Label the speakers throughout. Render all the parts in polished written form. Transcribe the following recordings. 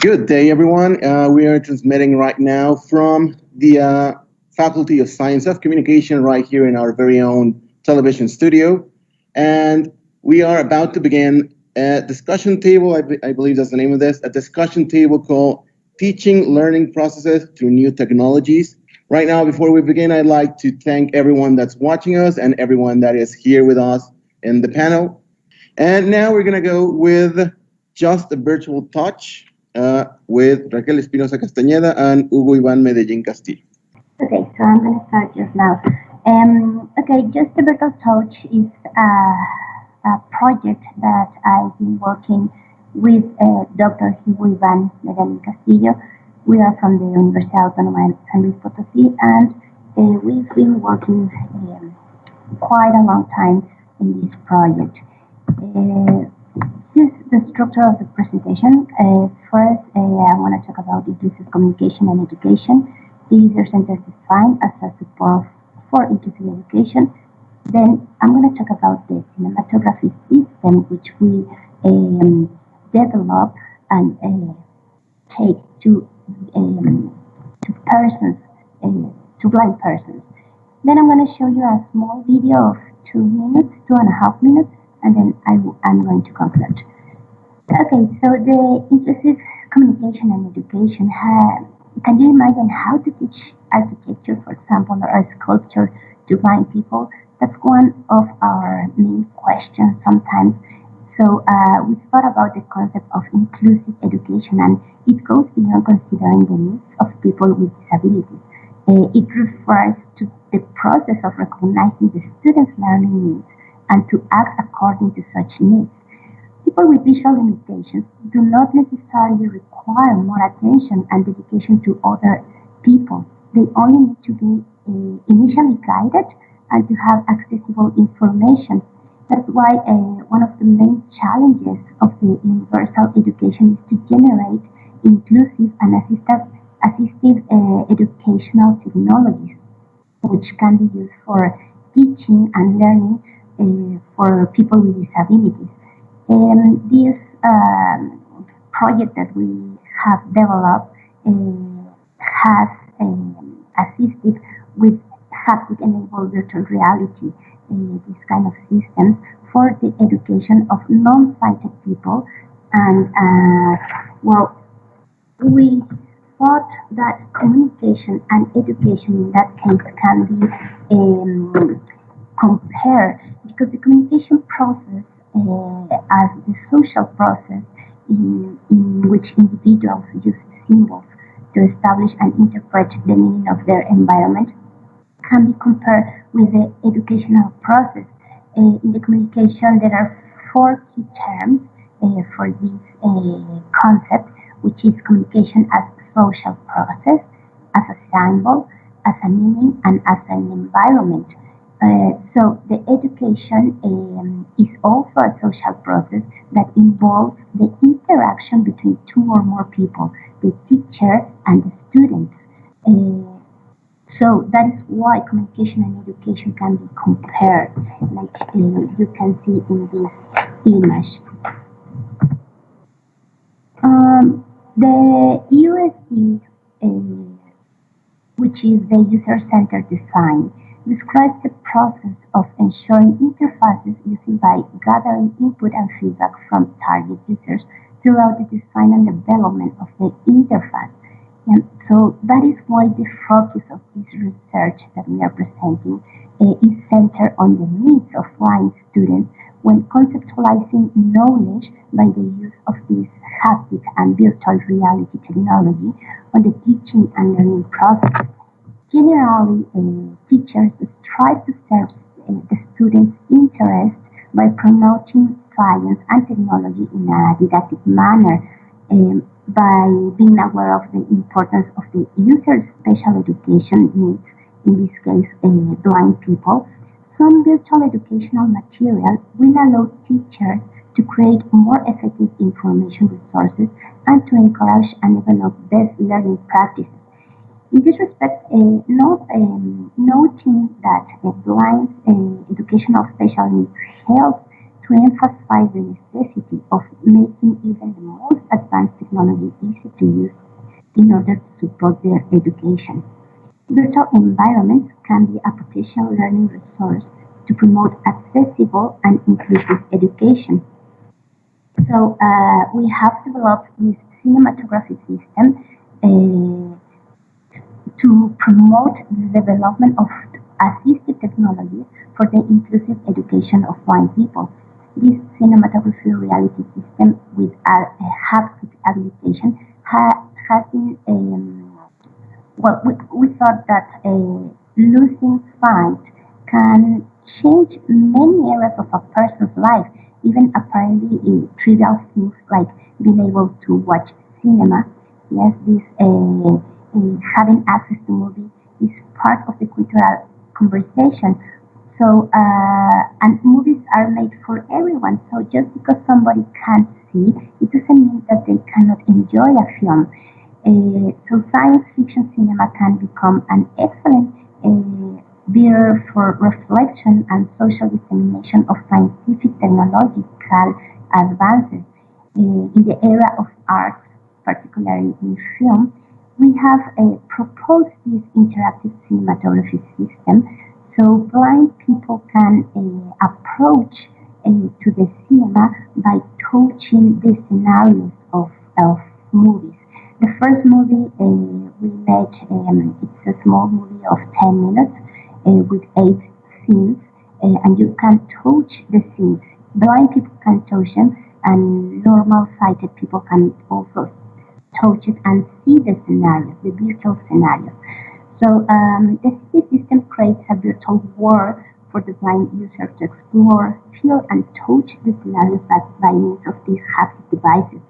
Speaker 1: Good day, everyone. We are transmitting right now from the Faculty of Science of Communication right here in our very own television studio. And we are about to begin a discussion table, I believe that's the name of this, a discussion table called Teaching Learning Processes Through New Technologies. Right now, before we begin, I'd like to thank everyone that's watching us and everyone that is here with us in the panel. And now we're going to go with just a virtual touch with Raquel Espinoza Castaneda and Hugo Iván Medellín Castillo.
Speaker 2: Okay, so I'm going to start just now. Okay, just a virtual touch is a project that I've been working with Dr. Hugo Iván Medellín Castillo. We are from the Universidad Autónoma de San Luis Potosí, and we've been working quite a long time in this project. Here's the structure of the presentation. First, I want to talk about inclusive communication and education. The user-centered design as a support for inclusive education. Then I'm going to talk about the cinematography system, which we develop and take to persons, to blind persons. Then I'm going to show you a small video of 2 minutes, 2.5 minutes, and then I'm going to conclude. Okay, so the inclusive communication and education, can you imagine how to teach architecture, for example, or sculpture to blind people? That's one of our main questions sometimes. So we thought about the concept of inclusive education, and it goes beyond considering the needs of people with disabilities. It refers to the process of recognizing the students' learning needs and to act according to such needs. People with visual limitations do not necessarily require more attention and dedication to other people. They only need to be initially guided and to have accessible information. That's why one of the main challenges of the universal education is to generate inclusive and assistive educational technologies, which can be used for teaching and learning for people with disabilities. This project that we have developed has assisted with haptic-enabled virtual reality, this kind of systems for the education of non-sighted people. And well, we thought that communication and education in that case can be compared, because the communication process as the social process in which individuals use symbols to establish and interpret the meaning of their environment can be compared with the educational process. In the communication, there are 4 key terms for this concept, which is communication as a social process, as a symbol, as a meaning, and as an environment. So the education is also a social process that involves the interaction between 2 or more people, the teacher and the students. So that is why communication and education can be compared, like you can see in this image. The USD, which is the user-centered design, describes the process of ensuring interfaces used by gathering input and feedback from target users throughout the design and development of the interface. And so that is why the focus of this research that we are presenting is centered on the needs of blind students when conceptualizing knowledge by the use of this haptic and virtual reality technology on the teaching and learning process. Generally, teachers strive to serve the students' interest by promoting science and technology in a didactic manner, by being aware of the importance of the user's special education needs, in this case, blind people. Some virtual educational material will allow teachers to create more effective information resources and to encourage and develop best learning practices. In this respect, noting that blind educational special needs help to to emphasize the necessity of making even the most advanced technology easy to use in order to support their education. Virtual environments can be a potential learning resource to promote accessible and inclusive education. So we have developed this cinematographic system to promote the development of assistive technologies for the inclusive education of blind people. This cinematography reality system with a haptic habilitation has been, well, we thought that losing sight can change many areas of a person's life, even apparently trivial things like being able to watch cinema. Yes, this having access to movies is part of the cultural conversation. So, and movies are made for everyone. So just because somebody can't see, it doesn't mean that they cannot enjoy a film. So science fiction cinema can become an excellent vehicle for reflection and social dissemination of scientific technological advances. In the area of arts, particularly in film, we have proposed this interactive cinematography system so blind people can approach to the cinema by touching the scenarios of movies. The first movie we made, it's a small movie of 10 minutes with 8 scenes, and you can touch the scenes. Blind people can touch them, and normal sighted people can also touch it and see the scenarios, the virtual scenarios. So the system creates a virtual world for the blind user to explore, feel, and touch the scenarios by means of these haptic devices.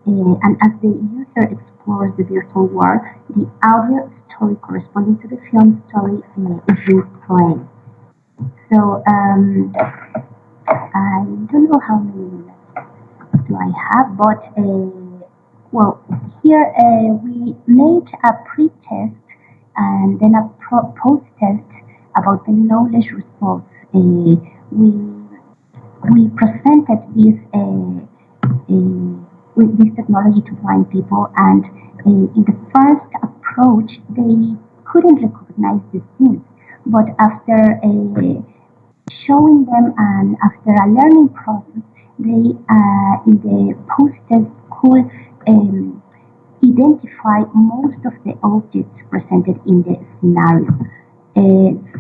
Speaker 2: And as the user explores the virtual world, the audio story corresponding to the film story is being played. So I don't know how many minutes do I have, but well, here we made a pre-test and then a post-test about the knowledge results. We presented this technology to blind people, and in the first approach they couldn't recognize the scenes, but after showing them and after a learning process, they in the post-test could identify most of the objects presented in the scenario.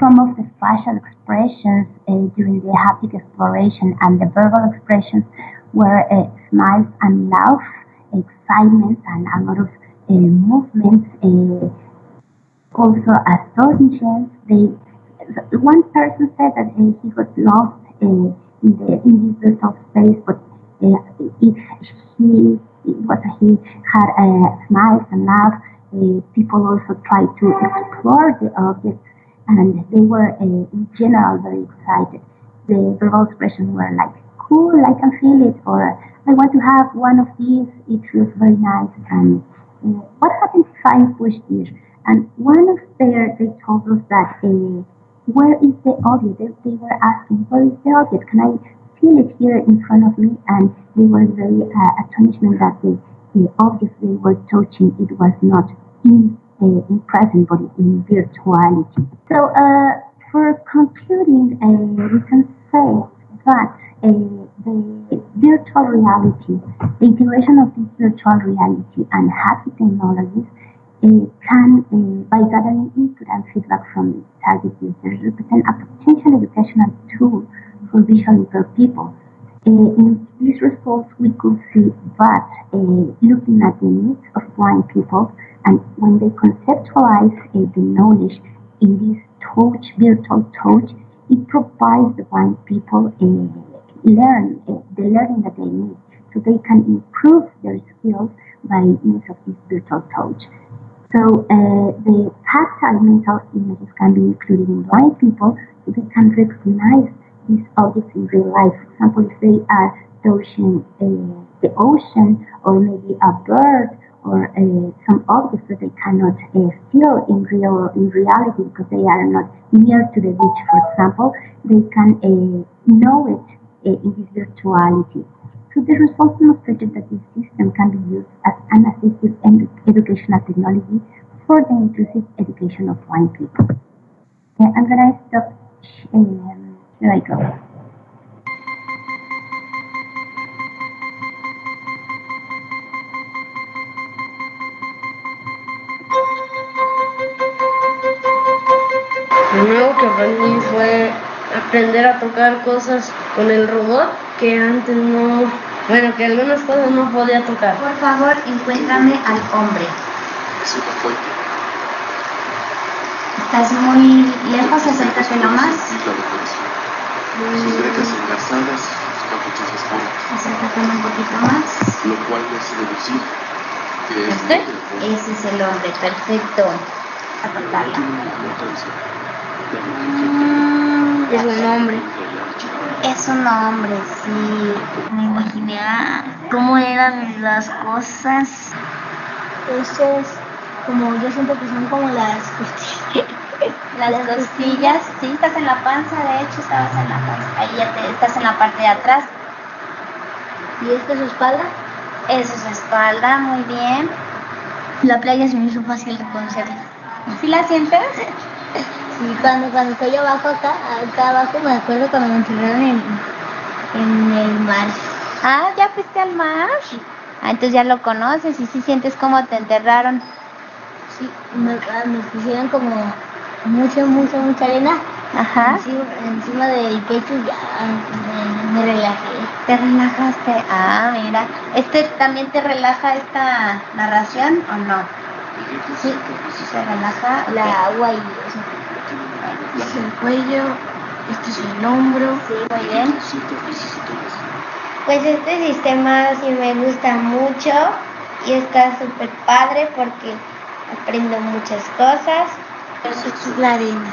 Speaker 2: Some of the facial expressions during the haptic exploration and the verbal expressions were smiles and laugh, excitement, and a lot of movements. Also, astonishment. One person said that he was lost in this virtual space, but if he had smiles and laugh. People also tried to explore the objects, and they were in general very excited. The verbal expressions were like, "Cool, I can feel it," or "I want to have one of these. It feels very nice." And what happens if I push this? And one of they told us that where is the object? They were asking, "Where is the object? Can I feel it here in front of me?" And they were very astonished that the objects they were touching, it was not in present, but in virtuality. So for concluding, we can say that the virtual reality, the integration of this virtual reality and haptic technologies can, by gathering input and feedback from target users, represent a potential educational tool for visually impaired people. In these results, we could see that looking at the needs of blind people, and when they conceptualize the knowledge in this virtual touch, it provides the blind people the learning that they need, so they can improve their skills by means of this virtual touch. So the tactile mental images can be included in blind people, so they can recognize these objects in real life. For example, if they are touching the ocean, or maybe a bird, or some objects that they cannot feel in reality because they are not near to the beach, for example, they can know it in this virtuality. So the results demonstrated that this system can be used as an assistive educational technology for the inclusive education of blind people. I'm gonna stop. Here I go.
Speaker 3: Lo nuevo que aprendí fue aprender a tocar cosas con el robot que antes no, bueno, que algunas cosas no podía tocar.
Speaker 4: Por favor, encuéntrame al hombre.
Speaker 5: Es una fuente.
Speaker 4: Estás muy lejos, acércate nomás.
Speaker 5: Sus grietas engarzadas, sus capuchas oscuras.
Speaker 4: Acércate un poquito más.
Speaker 5: Lo cual me hace deducir que es
Speaker 4: Ese es el hombre, perfecto. A cortarla.
Speaker 3: Es un hombre.
Speaker 4: Es un hombre, sí. Me imaginé cómo eran las cosas.
Speaker 6: Eso es como, yo siento que son como las costillas.
Speaker 4: Las costillas, sí, estás en la panza, de hecho estabas en la panza. Ahí ya estás en la parte de atrás.
Speaker 6: ¿Y esta es su espalda?
Speaker 4: Eso es su espalda, muy bien.
Speaker 6: La playa se me hizo fácil reconocerla.
Speaker 4: ¿Sí la sientes?
Speaker 6: Sí, cuando estoy abajo acá abajo, me acuerdo cuando me enterraron en el mar.
Speaker 4: Ah, ¿ya fuiste al mar? Ah, entonces ya lo conoces y sí sientes cómo te enterraron.
Speaker 6: Sí, me pusieron como mucha arena.
Speaker 4: Ajá.
Speaker 6: Encima del pecho y ya me relajé.
Speaker 4: ¿Te relajaste? Ah, mira. ¿También te relaja esta narración o no?
Speaker 6: Sí.
Speaker 4: ¿Te relaja?
Speaker 6: La agua y eso.
Speaker 3: Este es el cuello, este es el hombro.
Speaker 4: Sí, muy bien. Pues este sistema sí me gusta mucho y está súper padre porque aprendo muchas cosas.
Speaker 6: Esa es la arena.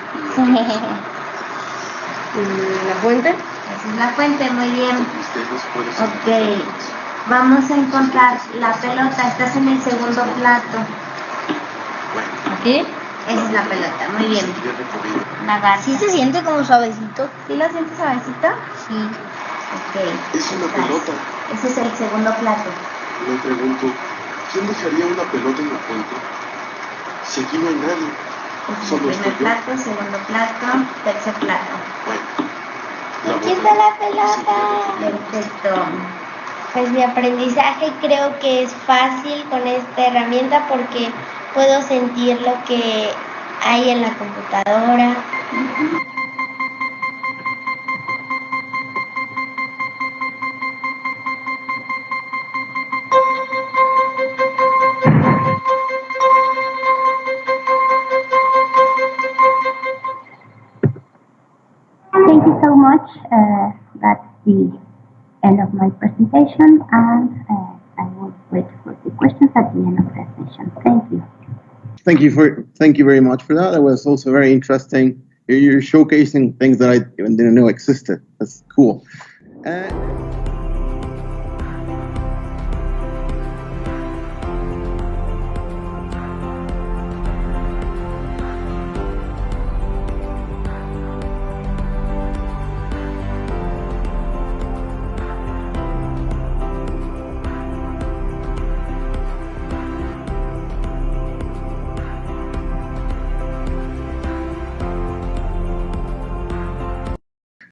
Speaker 3: La fuente.
Speaker 4: Esa es la fuente, muy bien. Ok, vamos a encontrar la pelota. Estás en el segundo plato.
Speaker 3: Aquí.
Speaker 4: Esa es la pelota, muy bien. La garza.
Speaker 6: ¿Sí se siente como suavecito?
Speaker 4: ¿Sí lo sientes suavecito?
Speaker 6: Sí.
Speaker 4: Ok.
Speaker 5: Es una pelota.
Speaker 4: Ese es el segundo plato.
Speaker 5: Me pregunto, ¿quién dejaría una pelota en la fuente? Si aquí no hay nadie.
Speaker 4: Ese es
Speaker 5: Solo
Speaker 4: el primer
Speaker 5: estoy yo.
Speaker 4: plato, segundo plato, tercer plato.
Speaker 5: Bueno.
Speaker 4: Aquí está la pelota. Perfecto. Pues mi aprendizaje creo que es fácil con esta herramienta porque puedo sentir lo que hay en la computadora. Thank you so much. That's the end of my presentation, and I will wait for the questions at the end of the session. Thank you.
Speaker 1: Thank you very much for that. That was also very interesting. You're showcasing things that I even didn't know existed. That's cool.